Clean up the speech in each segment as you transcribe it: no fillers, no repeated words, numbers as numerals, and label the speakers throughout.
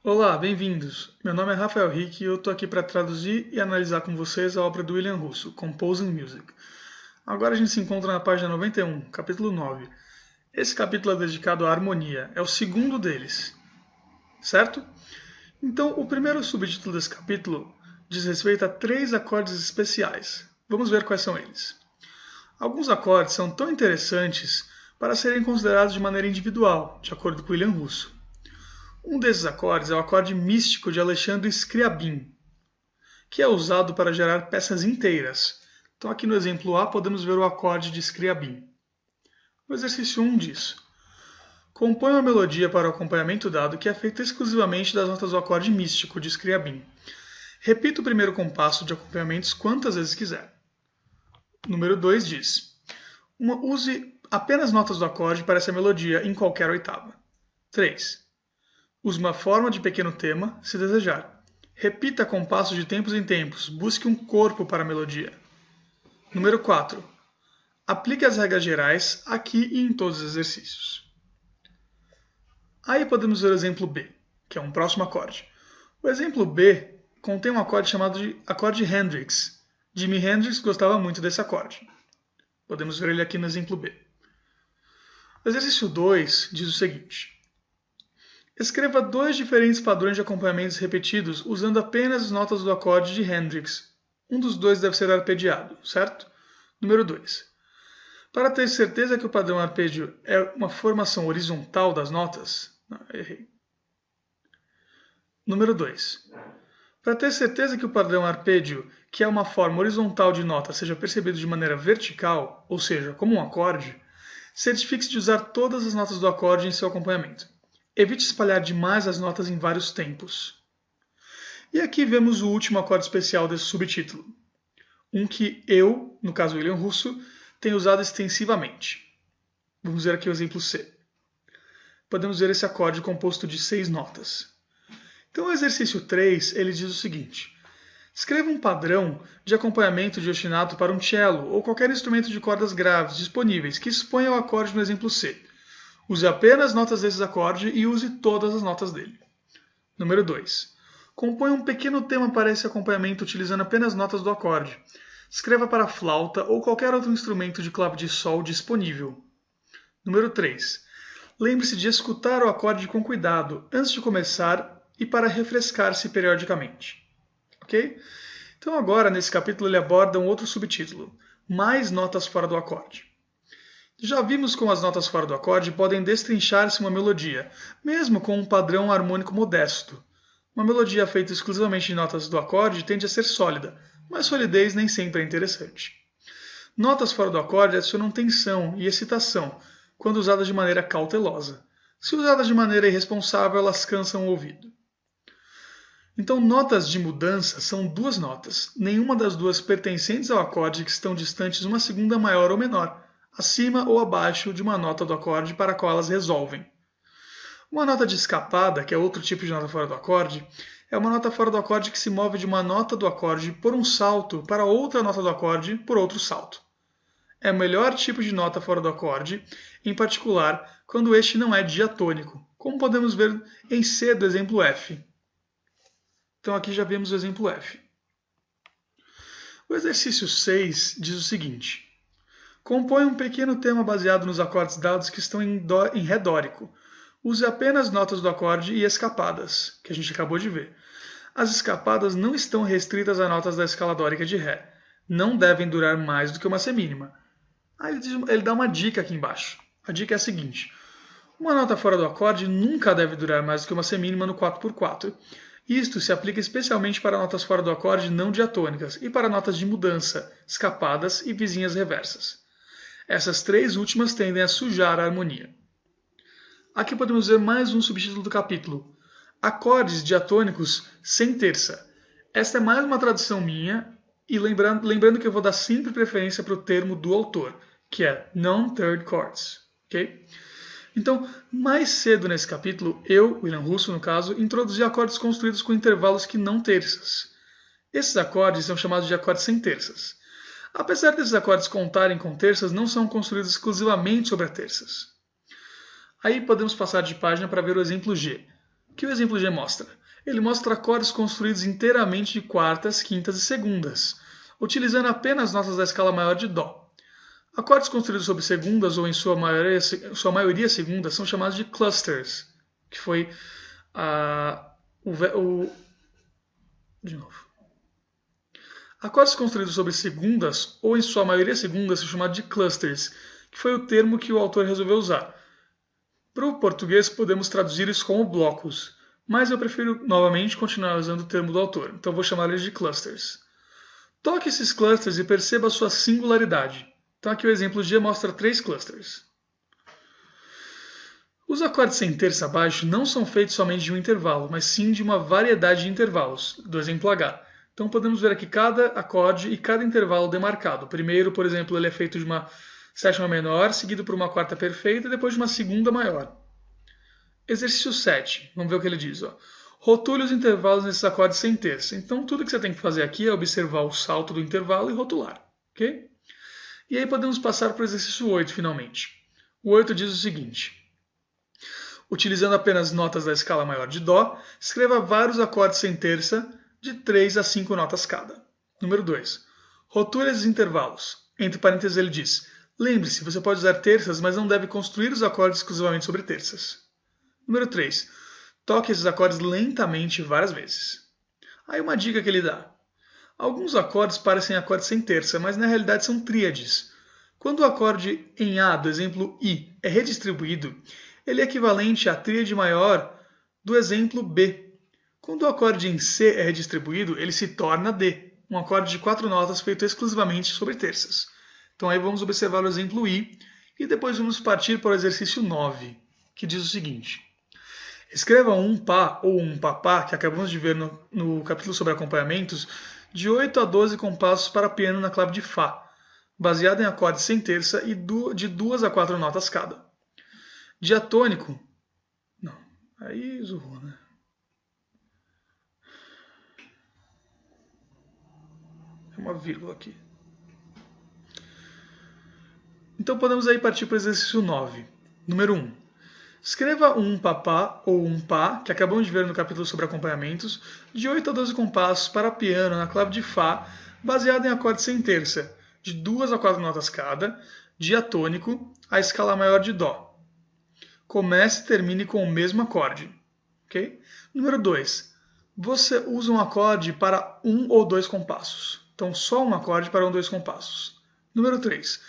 Speaker 1: Olá, bem-vindos. Meu nome é Rafael Rick e eu estou aqui para traduzir e analisar com vocês a obra do William Russo, Composing Music. Agora a gente se encontra na página 91, capítulo 9. Esse capítulo é dedicado à harmonia, é o segundo deles, certo? Então, o primeiro subtítulo desse capítulo diz respeito a 3 acordes especiais. Vamos ver quais são eles. Alguns acordes são tão interessantes para serem considerados de maneira individual, de acordo com William Russo. Um desses acordes é o acorde místico de Alexandre Scriabin, que é usado para gerar peças inteiras. Então aqui no exemplo A podemos ver o acorde de Scriabin. O exercício 1 diz: compõe uma melodia para o acompanhamento dado que é feita exclusivamente das notas do acorde místico de Scriabin. Repita o primeiro compasso de acompanhamentos quantas vezes quiser. Número 2 diz: use apenas notas do acorde para essa melodia em qualquer oitava. 3. Use uma forma de pequeno tema, se desejar. Repita compassos de tempos em tempos. Busque um corpo para a melodia. Número 4. Aplique as regras gerais aqui e em todos os exercícios. Aí podemos ver o exemplo B, que é um próximo acorde. O exemplo B contém um acorde chamado de acorde Hendrix. Jimi Hendrix gostava muito desse acorde. Podemos ver ele aqui no exemplo B. O exercício 2 diz o seguinte: escreva 2 diferentes padrões de acompanhamentos repetidos usando apenas as notas do acorde de Hendrix. Um dos dois deve ser arpediado, certo? Número 2. Para ter certeza que o padrão arpédio é uma formação horizontal das notas... Não, errei. Número 2. Para ter certeza que o padrão arpédio, que é uma forma horizontal de nota, seja percebido de maneira vertical, ou seja, como um acorde, certifique-se de usar todas as notas do acorde em seu acompanhamento. Evite espalhar demais as notas em vários tempos. E aqui vemos o último acorde especial desse subtítulo. Um que eu, no caso William Russo, tenho usado extensivamente. Vamos ver aqui o exemplo C. Podemos ver esse acorde composto de 6 notas. Então o exercício 3, ele diz o seguinte: escreva um padrão de acompanhamento de ostinato para um cello ou qualquer instrumento de cordas graves disponíveis que exponha o acorde no exemplo C. Use apenas notas desses acordes e use todas as notas dele. Número 2. Compõe um pequeno tema para esse acompanhamento utilizando apenas notas do acorde. Escreva para flauta ou qualquer outro instrumento de clave de sol disponível. Número 3. Lembre-se de escutar o acorde com cuidado antes de começar e para refrescar-se periodicamente. Ok? Então agora, nesse capítulo, ele aborda um outro subtítulo: mais notas fora do acorde. Já vimos como as notas fora do acorde podem destrinchar-se uma melodia, mesmo com um padrão harmônico modesto. Uma melodia feita exclusivamente de notas do acorde tende a ser sólida, mas solidez nem sempre é interessante. Notas fora do acorde adicionam tensão e excitação, quando usadas de maneira cautelosa. Se usadas de maneira irresponsável, elas cansam o ouvido. Então, notas de mudança são 2 notas, nenhuma das duas pertencentes ao acorde que estão distantes uma segunda maior ou menor, acima ou abaixo de uma nota do acorde para a qual elas resolvem. Uma nota de escapada, que é outro tipo de nota fora do acorde, é uma nota fora do acorde que se move de uma nota do acorde por um salto para outra nota do acorde por outro salto. É o melhor tipo de nota fora do acorde, em particular quando este não é diatônico, como podemos ver em C do exemplo F. Então aqui já vemos o exemplo F. O exercício 6 diz o seguinte: compõe um pequeno tema baseado nos acordes dados que estão em Ré dórico. Use apenas notas do acorde e escapadas, que a gente acabou de ver. As escapadas não estão restritas a notas da escala dórica de Ré. Não devem durar mais do que uma semínima. Aí ele dá uma dica aqui embaixo. A dica é a seguinte: uma nota fora do acorde nunca deve durar mais do que uma semínima no 4x4. Isto se aplica especialmente para notas fora do acorde não diatônicas e para notas de mudança, escapadas e vizinhas reversas. Essas 3 últimas tendem a sujar a harmonia. Aqui podemos ver mais um subtítulo do capítulo: acordes diatônicos sem terça. Esta é mais uma tradução minha, e lembrando que eu vou dar sempre preferência para o termo do autor, que é non-third chords. Okay? Então, mais cedo nesse capítulo, eu, William Russo no caso, introduzi acordes construídos com intervalos que não terças. Esses acordes são chamados de acordes sem terças. Apesar desses acordes contarem com terças, não são construídos exclusivamente sobre as terças. Aí podemos passar de página para ver o exemplo G. que o exemplo G mostra? Ele mostra acordes construídos inteiramente de quartas, quintas e segundas, utilizando apenas notas da escala maior de Dó. Acordes construídos sobre segundas ou em sua maioria segundas são chamados de clusters, que foi de novo. Acordes construídos sobre segundas ou em sua maioria segundas são chamados de clusters, que foi o termo que o autor resolveu usar. Para o português podemos traduzir isso como blocos, mas eu prefiro novamente continuar usando o termo do autor, então vou chamar eles de clusters. Toque esses clusters e perceba a sua singularidade. Então aqui o exemplo G mostra 3 clusters. Os acordes sem terça abaixo não são feitos somente de um intervalo, mas sim de uma variedade de intervalos, do exemplo H. Então podemos ver aqui cada acorde e cada intervalo demarcado. Primeiro, por exemplo, ele é feito de uma sétima menor, seguido por uma quarta perfeita e depois de uma segunda maior. Exercício 7. Vamos ver o que ele diz. Rotule os intervalos nesses acordes sem terça. Então tudo que você tem que fazer aqui é observar o salto do intervalo e rotular. Ok? E aí podemos passar para o exercício 8 finalmente. O 8 diz o seguinte. Utilizando apenas notas da escala maior de Dó, escreva vários acordes sem terça de 3 a 5 notas cada. Número 2. Rotule esses intervalos. Entre parênteses ele diz, lembre-se, você pode usar terças, mas não deve construir os acordes exclusivamente sobre terças. Número 3. Toque esses acordes lentamente várias vezes. Aí uma dica que ele dá. Alguns acordes parecem acordes sem terça, mas na realidade são tríades. Quando o acorde em A, do exemplo I, é redistribuído, ele é equivalente à tríade maior do exemplo B. Quando o acorde em C é redistribuído, ele se torna D, um acorde de 4 notas feito exclusivamente sobre terças. Então aí vamos observar o exemplo I e depois vamos partir para o exercício 9, que diz o seguinte. Escreva um Pá ou um Papá, que acabamos de ver no capítulo sobre acompanhamentos, de 8 a 12 compassos para piano na clave de Fá, baseado em acordes sem terça e de 2 a 4 notas cada. Diatônico. Não, aí zurrou, né? É uma vírgula aqui. Então podemos aí partir para o exercício 9. Número 1. Escreva um Papá ou um Pá, que acabamos de ver no capítulo sobre acompanhamentos, de 8 a 12 compassos para piano na clave de Fá, baseado em acordes sem terça, de 2 a 4 notas cada, diatônico, a escala maior de Dó. Comece e termine com o mesmo acorde. Okay? Número 2. Você usa um acorde para 1 ou 2 compassos. Então, só um acorde para 1 ou 2 compassos. Número 3.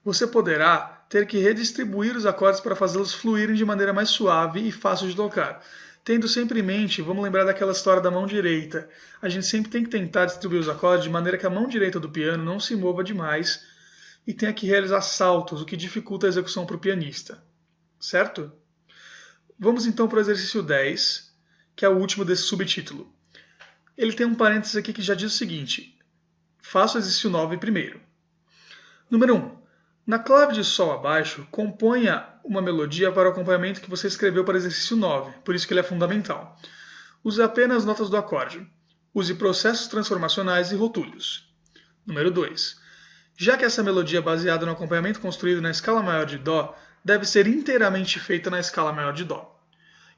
Speaker 1: Você poderá ter que redistribuir os acordes para fazê-los fluírem de maneira mais suave e fácil de tocar. Tendo sempre em mente, vamos lembrar daquela história da mão direita. A gente sempre tem que tentar distribuir os acordes de maneira que a mão direita do piano não se mova demais e tenha que realizar saltos, o que dificulta a execução para o pianista. Certo? Vamos então para o exercício 10, que é o último desse subtítulo. Ele tem um parênteses aqui que já diz o seguinte. Faça o exercício 9 primeiro. Número 1. Na clave de Sol abaixo, componha uma melodia para o acompanhamento que você escreveu para o exercício 9, por isso que ele é fundamental. Use apenas notas do acorde. Use processos transformacionais e rotúlios. Número 2. Já que essa melodia é baseada no acompanhamento construído na escala maior de Dó, deve ser inteiramente feita na escala maior de Dó.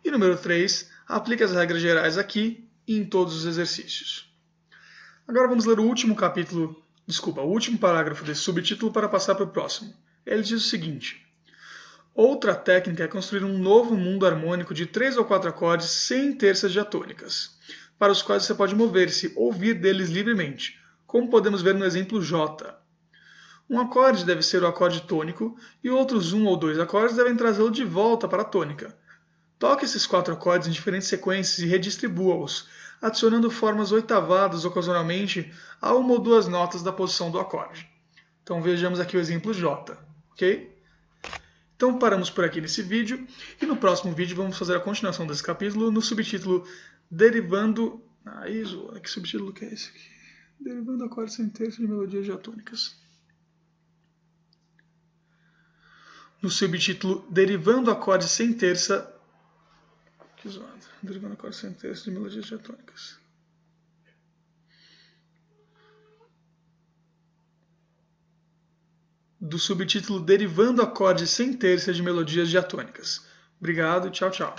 Speaker 1: E número 3, aplique as regras gerais aqui e em todos os exercícios. Agora vamos ler o último parágrafo desse subtítulo para passar para o próximo. Ele diz o seguinte. Outra técnica é construir um novo mundo harmônico de 3 ou 4 acordes sem terças diatônicas, para os quais você pode mover-se ou vir deles livremente, como podemos ver no exemplo J. Um acorde deve ser o acorde tônico e outros 1 ou 2 acordes devem trazê-lo de volta para a tônica. Toque esses 4 acordes em diferentes sequências e redistribua-os, adicionando formas oitavadas ocasionalmente a 1 ou 2 notas da posição do acorde. Então vejamos aqui o exemplo J. Ok? Então paramos por aqui nesse vídeo e no próximo vídeo vamos fazer a continuação desse capítulo no subtítulo Derivando... que subtítulo que é esse aqui? Derivando acordes sem terça de melodias diatônicas. No subtítulo Derivando acordes sem terça... Que zoado. Derivando acordes sem terça de melodias diatônicas. Do subtítulo Derivando acordes sem terça de melodias diatônicas. Obrigado, tchau, tchau.